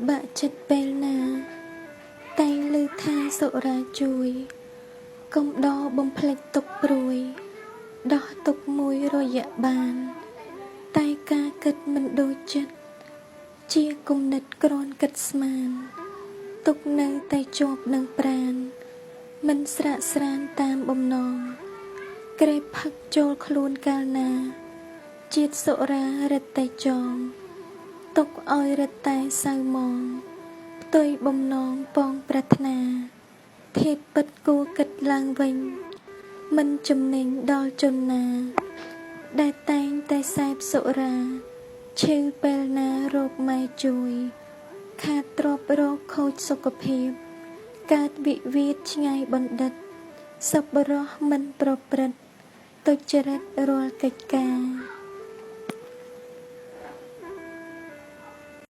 បាក់ចិត្តពេលណាតែងឮថាសុរាជួយកុំដោបំភ្លេចទុកព្រួយដោះទុកមួយរយៈបានតែការគិតមិនដូចចិត្តជាគំនិតក្រាន់គិតស្មានទុកនៅតែជាប់នឹងប្រាណមិនស្រាកស្រានតាមបំណងក្រេបផឹកចូលខ្លួនកាលណាជាតិសុរារិតតែចងទុកឲ្យរិតតែសៅមងផ្ទុយបំណងពងប្រាថ្នាធេតុពិតគួរគិតឡើងវិញមិនចំណេញដល់ជនណាដែលតែងតែសេពសុរាឈឺពេលណារោគម៉ែជួយខាតទ្រព្យរកខូចសុខភាពកើតវិវាទឆ្ងាយបណ្ឌិតសប្បុរសមិនប្រព្រឹត្តទុច្ចរិតរាល់កិច្ចការ